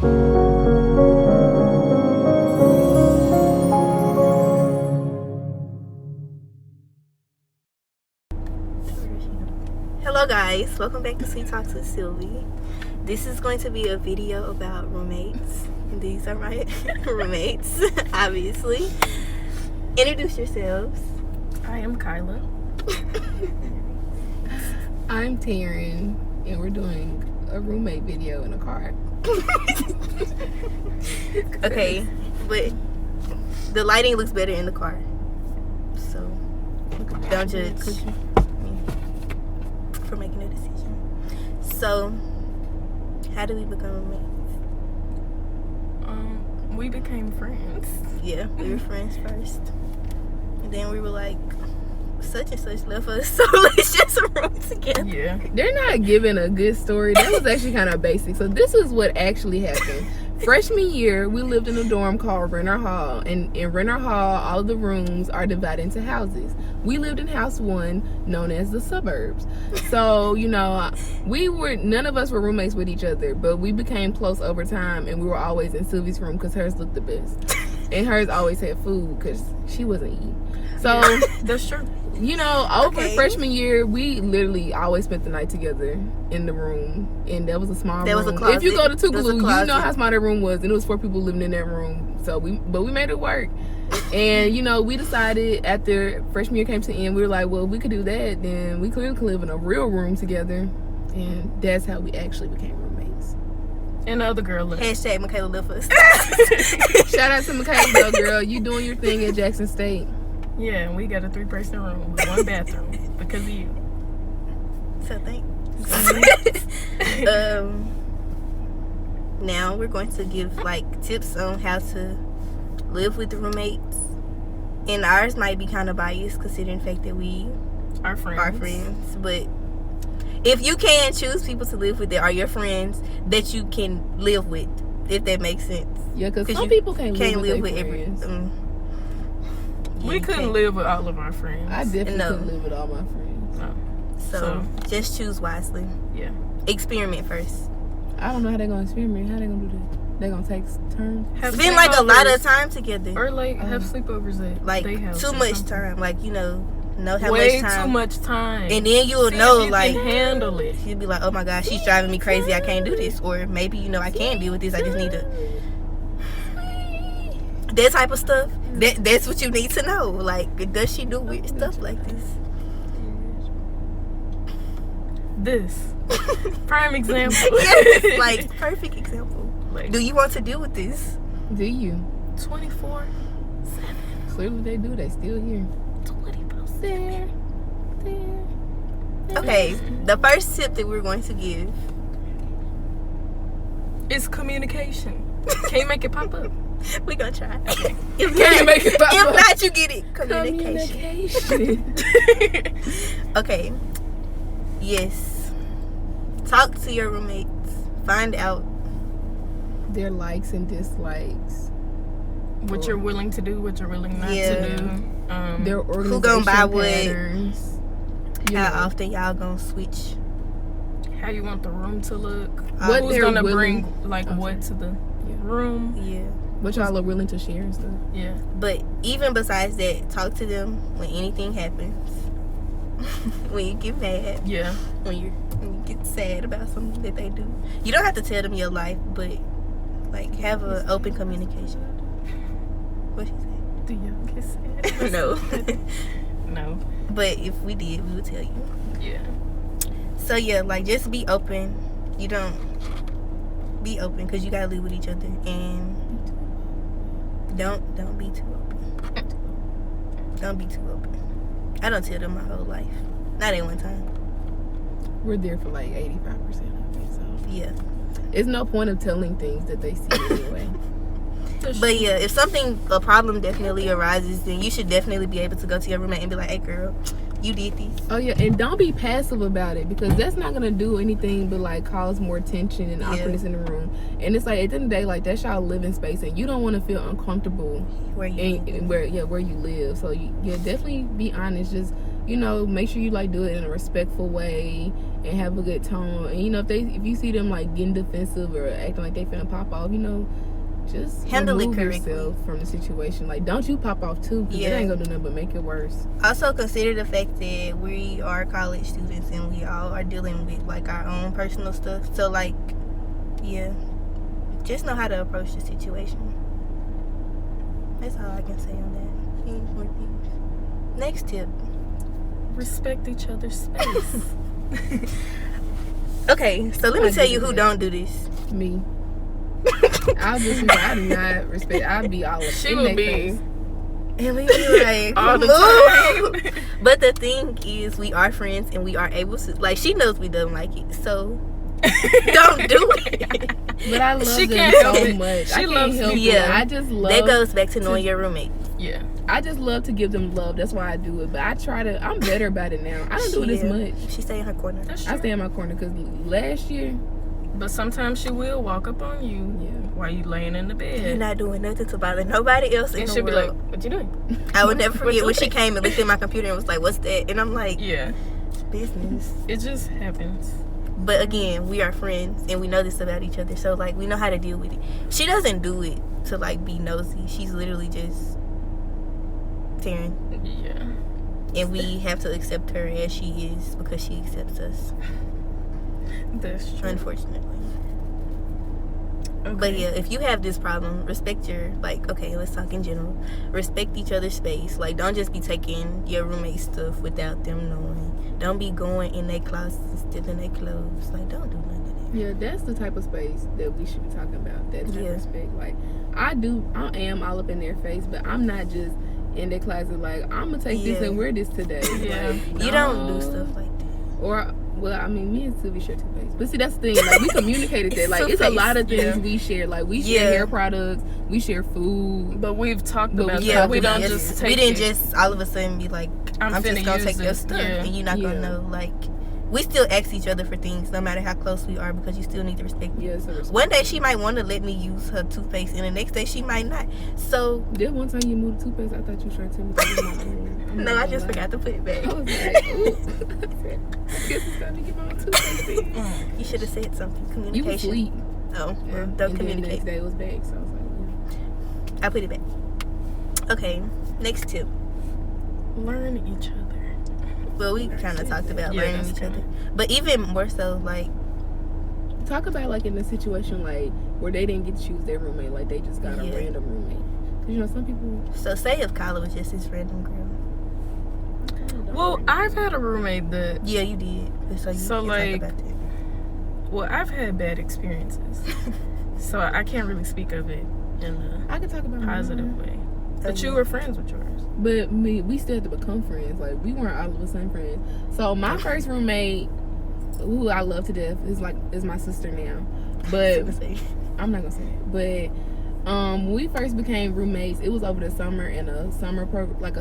Hello guys, welcome back to Sweet Talks with Sylvi. This is going to be a video about roommates. These are my roommates, obviously. Introduce yourselves. I am Kyla. I'm Taryn, and we're doing a roommate video in a car. Okay, but the lighting looks better in the car, so don't judge me for making a decision. So, how do we become roommates? We became friends. Yeah, we were friends first, and then we were like, such and such left us, so let's just room together. Yeah. They're not giving a good story. That was actually kind of basic. So this is what actually happened. Freshman year, we lived in a dorm called Renner Hall, and in Renner Hall, all of the rooms are divided into houses. We lived in house 1, known as the suburbs. So, you know, none of us were roommates with each other, but we became close over time, and we were always in Sylvi's room because hers looked the best. And hers always had food because she wasn't eating. So, That's true. you know, over freshman year, we literally always spent the night together in the room, and that was a small room. There was a closet. If you go to Tougaloo, closet. you know how small that room was, and it was 4 people living in that room. So we made it work. And you know, we decided after freshman year came to the end, we were like, well, if we could do that, then we clearly could live in a real room together, and that's how we actually became roommates. And the other girl left. Hashtag Michaela left us. Shout out to Michaela, though, girl. You doing your thing at Jackson State. Yeah, and we got a 3-person room with 1 bathroom because of you. So thanks. Now we're going to give like tips on how to live with the roommates, and ours might be kind of biased considering the fact that we Our friends. are friends. But if you can choose people to live with that are your friends that you can live with, if that makes sense. Yeah, because some you people can't live with their every. friends. We couldn't live with all of our friends. I definitely No. couldn't live with all my friends. No. So just choose wisely. Yeah. Experiment first. I don't know how they're gonna experiment. How they gonna do that? They gonna take turns? Spend like a lot of time together. Or like have sleepovers at Like they house too or much something. time. Like, you know how Way much time. too much time. And then you'll See know if you like can handle it. you'll be like, oh my gosh, she's driving me crazy. I can't do this. Or maybe I can deal with this. I just need to. That type of stuff. That's what you need to know. Like, does she do weird stuff like this? This. Prime example. Yes, like perfect example. Like, Do you want to deal with this? Do you? 24/7. Clearly they do. They still here. 20%. There. Okay, the first tip that we're going to give. It's communication. Can you make it pop up? We're gonna try. Okay. If Can you not, make it pop if up? not, you get it. Communication. Okay. Yes. Talk to your roommates. Find out. Their likes and dislikes. What you're willing to do, what you're willing not Yeah. to do. Their organization gonna buy what? patterns. You How know, often y'all gonna switch? how you want the room to look. What Who's they're gonna willing- bring like what to the room. Yeah. what y'all are willing to share and stuff. Yeah. But even besides that, talk to them when anything happens. When you get mad. Yeah. When you get sad about something that they do. You don't have to tell them your life, but like have an open communication. What she say? Do y'all get sad? No. No. But if we did, we would tell you. Yeah. So yeah, like just be open. You don't be open because you gotta live with each other, and don't be too open. Don't be too open. I don't tell them my whole life. Not at one time. We're there for like 85% of it, so Yeah. it's no point of telling things that they see anyway. But yeah, if a problem definitely arises, then you should definitely be able to go to your roommate and be like, hey girl, you did this. Oh yeah, and don't be passive about it, because that's not gonna do anything but like cause more tension and awkwardness in the room. And it's like at the end of the day, like that's y'all living space, and you don't want to feel uncomfortable Where you where you live. So you definitely be honest. Just you know, make sure you like do it in a respectful way and have a good tone. And you know, if you see them like getting defensive or acting like they finna pop off, you know, just handle it remove correctly yourself from the situation. Like, don't you pop off too, because it ain't gonna do nothing but make it worse. Also consider the fact that we are college students and we all are dealing with like our own personal stuff. So like, yeah, just know how to approach the situation. That's all I can say on that. Any more things? Next tip. Respect each other's space. Okay, so let me tell you who don't do this. Me. I do not respect. I'll be all up She in will their be face. And we be like, all the "Move." time. But the thing is, we are friends and we are able to, like, she knows we don't like it, so don't do it. But I love She them can't help so it. much. She I can't loves help me. it. Yeah. I just love. That goes back to knowing your roommate. Yeah. I just love to give them love. That's why I do it. But I'm better about it now. I don't do it as much. She stay in her corner. That's true. I stay in my corner because last year, But sometimes she will walk up on you while you laying in the bed. You're not doing nothing to bother nobody else in And the she'll be world. like, what you doing? I would never forget when What's she up? came and looked at my computer and was like, what's that? And I'm like, Yeah. business. It just happens. But again, we are friends and we know this about each other. So like, we know how to deal with it. She doesn't do it to like be nosy. She's literally just Taryn. Yeah. And we have to accept her as she is because she accepts us. That's true. Unfortunately. Okay. But yeah, if you have this problem, respect your, like, okay, let's talk in general. Respect each other's space. Like, don't just be taking your roommate's stuff without them knowing. Don't be going in their closets and stealing their clothes. Like, don't do none of that. yeah, that's the type of space that we should be talking about. That type Yeah. of respect. Like, I am all up in their face, but I'm not just in their closet like, I'm going to take this Yeah. and wear this today. Yeah. Like, You don't do no. stuff like that. Or, well, I mean, me and Sylvie share toothpaste. But see, that's the thing. Like, we communicated that. Like, it's a lot of things Yeah. we share. Like, we share hair products. We share food. But we've talked But about we that. talked We about don't it. just take We didn't it. just all of a sudden be like, I'm just finna going to use take your this. stuff. Yeah. And you're not going to know. Like, we still ask each other for things no matter how close we are because you still need to respect me. Yeah, so respect. One day she might want to let me use her toothpaste and the next day she might not. So, That one time you moved the toothpaste, I thought you were trying to tell me that was my own. I'm no, not I just gonna lie. forgot to put it back. I was like, ooh. I guess it's time to get my own toothpaste in. You should have said something. You was Communication. asleep. Oh, well, And don't then the communicate. next day it was back, so I was like, I put it back. Okay, next tip. Learn each other. Well, we kind of talked about Yeah, learning that's each true. other. But even more so, like, talk about like in a situation like where they didn't get to choose their roommate, like they just got a Yeah. random roommate. 'Cause you know some people. so say if Kyla was just this random girl. Well, I've had a roommate that, Yeah, you did. So you So, can like, talk about that. well, I've had bad experiences. So I can't really speak of it in a I could talk about positive mine. way. But yeah. you were friends with yours. But we still had to become friends. Like we weren't all of a sudden friends. So my first roommate, who I love to death, is my sister now. But I'm not gonna say it. But when we first became roommates, it was over the summer in a summer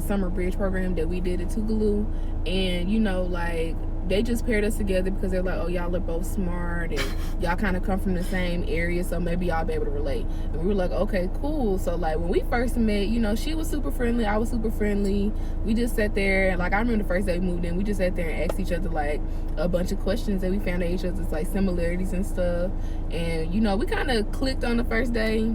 summer bridge program that we did at Tougaloo. And you know, like they just paired us together because they're like, oh, y'all are both smart and y'all kind of come from the same area, so maybe y'all be able to relate. And we were like, okay, cool. So like when we first met, you know, she was super friendly, I was super friendly. We just sat there, and like I remember the first day we moved in, we just sat there and asked each other like a bunch of questions that we found out each other's like similarities and stuff. And you know, we kind of clicked on the first day.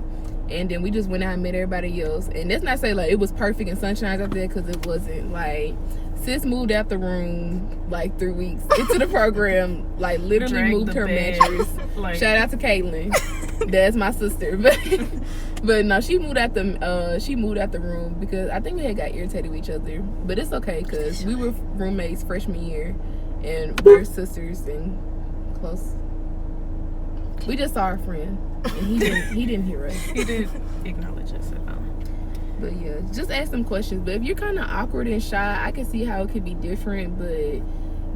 And then we just went out and met everybody else. And that's not to say like it was perfect and sunshine out there, because it wasn't. Like sis moved out the room like 3 weeks into the program, like literally Dragged moved the her bed. mattress. Like, Shout out to Caitlin. That's my sister. But no, she moved out the room because I think we had got irritated with each other. But it's okay because we were roommates freshman year and we're sisters and close. We just saw our friend and he didn't hear us. he did acknowledge us at all. But yeah, just ask them questions. But if you're kind of awkward and shy, I can see how it could be different. But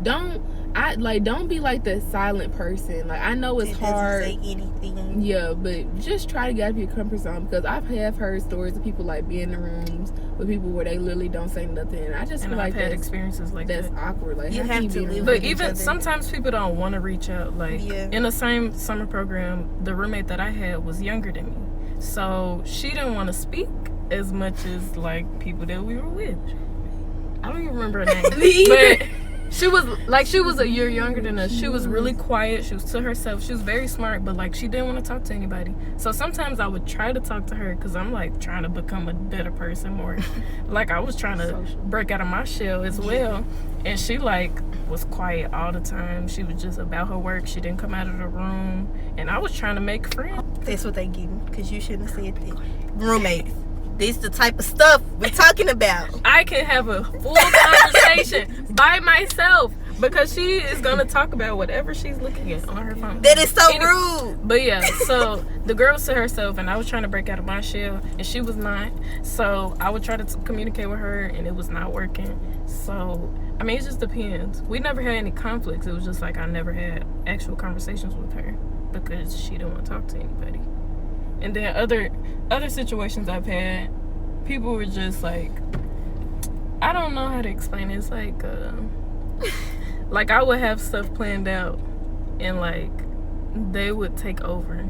don't be like the silent person. Like I know it's hard. Doesn't say anything. Yeah, but just try to get out of your comfort zone, because I have heard stories of people like being in the rooms with people where they literally don't say nothing. And I just And feel I've like had that's experiences like that. awkward. Like You how have can to be in a live room? But with each even other. sometimes people don't want to reach out. Like Yeah. in the same summer program, the roommate that I had was younger than me, so she didn't want to speak as much as like people that we were with. I don't even remember her name. Me either. But she was a year younger than us. She was really quiet. She was to herself. She was very smart, but like she didn't want to talk to anybody. So sometimes I would try to talk to her because I'm like trying to become a better person more. Like I was trying to break out of my shell as well. And she like was quiet all the time. She was just about her work. She didn't come out of the room. And I was trying to make friends. That's what they getting, because you shouldn't have said that. Roommates. This the type of stuff we're talking about. I can have a full conversation by myself because she is going to talk about whatever she's looking at on her phone. That is so rude. But yeah, so the girl was to herself and I was trying to break out of my shell and she was not. So I would try to communicate with her and it was not working. So, I mean, it just depends. We never had any conflicts. It was just like I never had actual conversations with her because she didn't want to talk to anybody. And then other situations I've had, people were just like, I don't know how to explain it. It's like, like I would have stuff planned out, and like they would take over,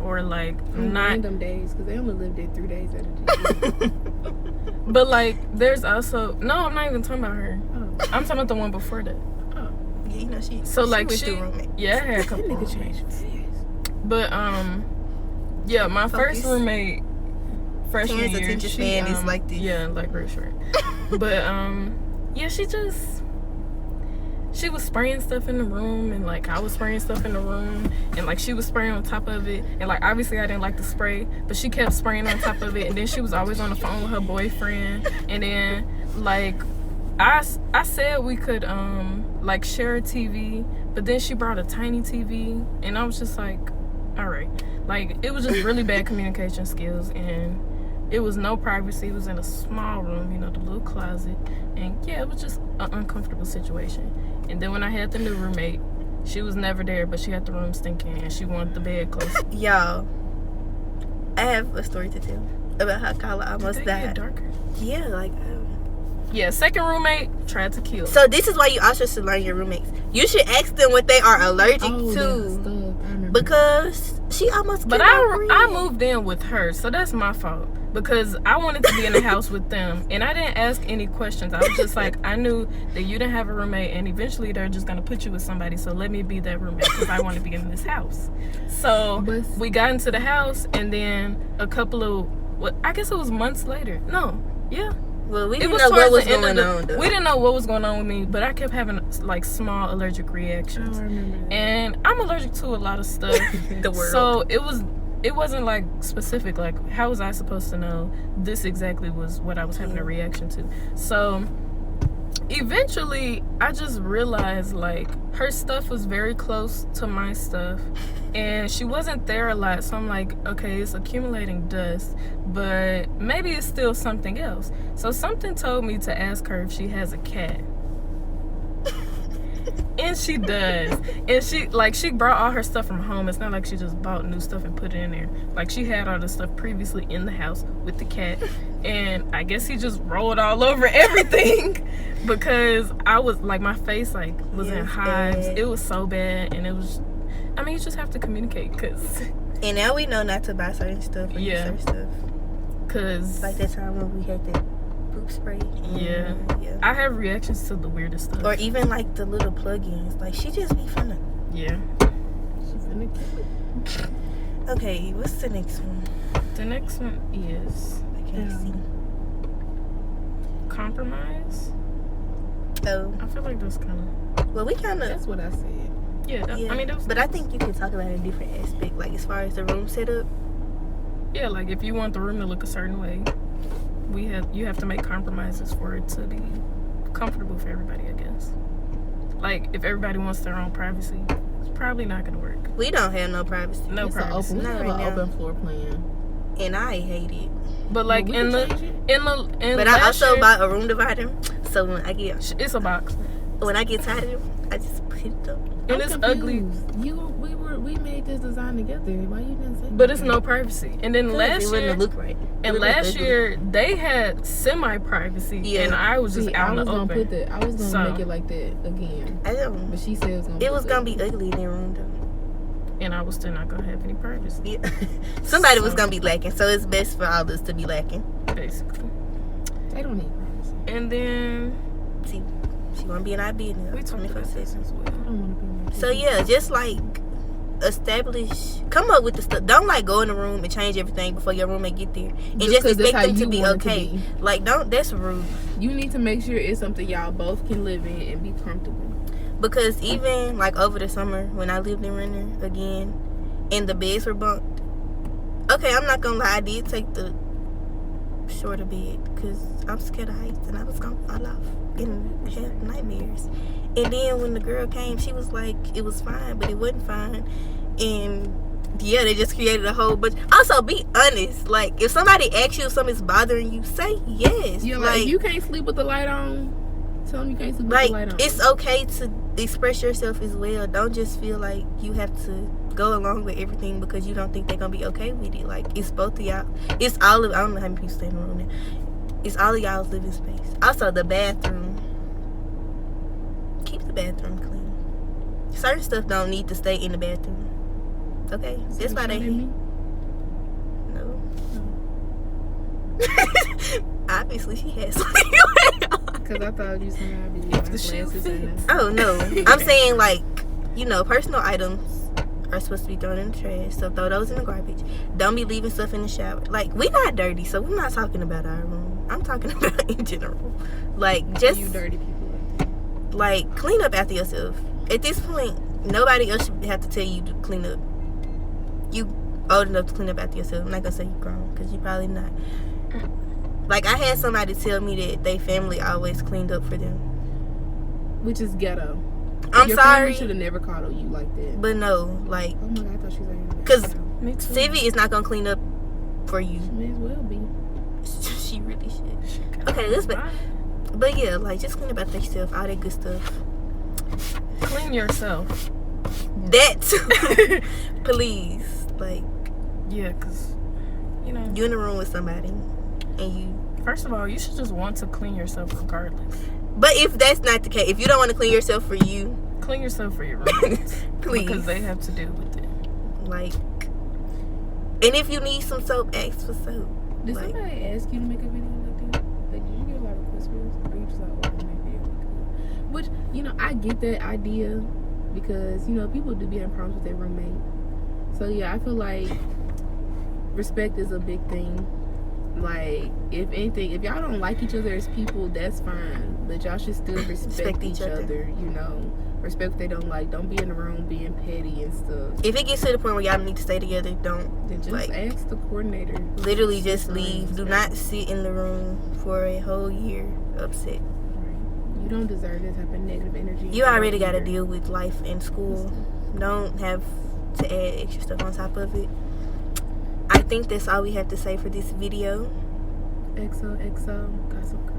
or like not random days because they only lived there 3 days at a time. But like, there's also I'm not even talking about her. Oh. I'm talking about the one before that. Yeah, you know she. So like was she, the roommate. yeah, I had a couple That nigga changed roommates. fast. But yeah, my first roommate freshman Terrence year, attention span is like this. Yeah, like real short. But yeah, she was spraying stuff in the room, and like I was spraying stuff in the room, and like she was spraying on top of it, and like obviously I didn't like the spray, but she kept spraying on top of it, and then she was always on the phone with her boyfriend, and then like I said we could like share a TV, but then she brought a tiny TV, and I was just like, all right. Like, it was just really bad communication skills, and it was no privacy. It was in a small room, you know, the little closet. And yeah, it was just an uncomfortable situation. And then when I had the new roommate, she was never there, but she had the room stinking, and she wanted the bed close. Y'all, I have a story to tell about how Kyla almost Did they get died. darker? Yeah, like. Yeah, second roommate tried to kill. So this is why you also should learn your roommates. You should ask them what they are allergic Oh, to, that stuff. I remember. because she almost. But killed I moved in with her, so that's my fault. Because I wanted to be in the house with them, and I didn't ask any questions. I was just like, I knew that you didn't have a roommate, and eventually they're just gonna put you with somebody. So let me be that roommate because I want to be in this house. So we got into the house, and then a couple of, I guess it was months later. No, yeah. Well, we It didn't was know what towards was the end going of on, though. We didn't know what was going on with me, but I kept having like small allergic Oh, reactions, I remember that. and I'm allergic to a lot of stuff. The world. So it wasn't like specific. Like, how was I supposed to know this exactly was what I was having a reaction to? So eventually I just realized like her stuff was very close to my stuff, and she wasn't there a lot. So I'm like, okay, it's accumulating dust, but maybe it's still something else. So something told me to ask her if she has a cat. And she does. And she brought all her stuff from home. It's not like she just bought new stuff and put it in there. Like, she had all the stuff previously in the house with the cat. And I guess he just rolled all over everything because I was like, my face like was in hives. bad. It was so bad. And it was, I mean, you just have to communicate because And now we know not to buy certain stuff or use Yeah. certain stuff. Like that time when we had that poop spray. Yeah. Yeah. I have reactions to the weirdest stuff. Or even like the little plugins. Like, she just be finna. Yeah. She's finna kill it. Okay, what's the next one? The next one is I can't see. compromise. Oh, I feel like that's kind of, well, we kind of. That's what I said. yeah, Yeah. I mean, that was, But I think you can talk about a different aspect, like as far as the room setup. yeah, like if you want the room to look a certain way, you have to make compromises for it to be comfortable for everybody, I guess. Like, if everybody wants their own privacy, it's probably not gonna work. We don't have no privacy. No It's privacy. an open. We Not have right an now. open floor plan. And I hate it. But like Well, we in can the change it. in But I last also year, bought a room divider. So when I get it's a box tired of it, I just put it up. and it's ugly, We made this design together. Why you didn't say? but it's no privacy. And then It last wouldn't year, look right. and It would look last ugly. year they had semi-privacy, Yeah. and I was just See, out I in was the gonna open. put that. I was gonna So- make it like that again, I don't. but she said it was gonna. It was gonna be ugly in their room though. And I was still not gonna have any privacy, Yeah. Somebody was So- gonna be lacking, so it's best for all of us to be lacking. basically. They don't need privacy. And then See, she want to be in our business. We talked about this as well. I don't want to be in So yeah, just like come up with the stuff. Don't like go in the room and change everything before your roommate get there, and just 'cause that's expect how them to you be want it to okay. be. Like that's rude. You need to make sure it's something y'all both can live in and be comfortable. Because even like over the summer when I lived in Renner again, and the beds were bunked. Okay, I'm not gonna lie, I did take the shorter bed because I'm scared of heights and I was gonna fall off and have nightmares. And then when the girl came, she was like, it was fine, but it wasn't fine. And yeah, they just created a whole bunch. Also, be honest. Like, if somebody asks you if something's bothering you, say yes. Yeah, like if you can't sleep with the light on, tell them you can't sleep with the light on. It's okay to express yourself as well. Don't just feel like you have to go along with everything because you don't think they're gonna be okay with it. Like, it's both of y'all. It's all of, I don't know how many people stay in the room now. It's all of y'all's living space. Also, the bathroom. Keep the bathroom clean. Certain stuff don't need to stay in the bathroom. Okay? That's why they... No. Obviously, she has something going on. Because I thought you said I'd be The shoe fits. Oh, no. I'm saying, like, you know, personal items are supposed to be thrown in the trash, so throw those in the garbage. Don't be leaving stuff in the shower. Like, we're not dirty, so we're not talking about our room. I'm talking about in general. Like, just... You dirty people. Like, clean up after yourself. At this point, nobody else should have to tell you to clean up. You old enough to clean up after yourself. I'm not gonna say you grown, because you probably not. Like, I had somebody tell me that their family always cleaned up for them. Which is ghetto. I'm Your sorry. family should have never coddled you like that. But no, like... Oh my God, I thought she was like... Because Me too. Sylvi is not gonna clean up for you. She may as well be. She really should. Okay, let's... But yeah, like, just clean up after yourself. All that good stuff. Clean yourself. That, please. Like, Yeah, because, you know, you in the room with somebody, and you... first of all, you should just want to clean yourself regardless. But if that's not the case, if you don't want to clean yourself for you... Clean yourself for your roommates. Please. Because they have to deal with it. Like... And if you need some soap, ask for soap. Did Like, somebody ask you to make a video like that? Like, did you get a lot of requests for this? Or you just like, oh, I'm gonna make a video like that? Which, you know, I get that idea because, you know, people do be having problems with their roommate. So, yeah, I feel like respect is a big thing. Like, if anything, if y'all don't like each other as people, that's fine. But y'all should still respect each other, you know. Respect what they don't like. Don't be in the room being petty and stuff. if it gets to the point where y'all need to stay together, don't. Then just like, ask the coordinator. literally just leave. Do not sit in the room for a whole year upset. You don't deserve that type of negative energy. You already got to deal with life and school. Don't have to add extra stuff on top of it. I think that's all we have to say for this video. XOXO, Gossip Girl.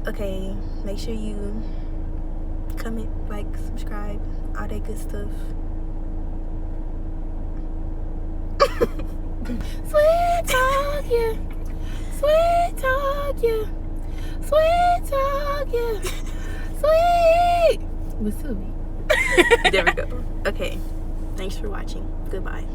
Okay, make sure you comment, like, subscribe, all that good stuff. Sweet talk, yeah. Sweet talk, yeah. Sweet talk, yeah. Sweet. With Sylvi. There we go. Okay, thanks for watching. Goodbye.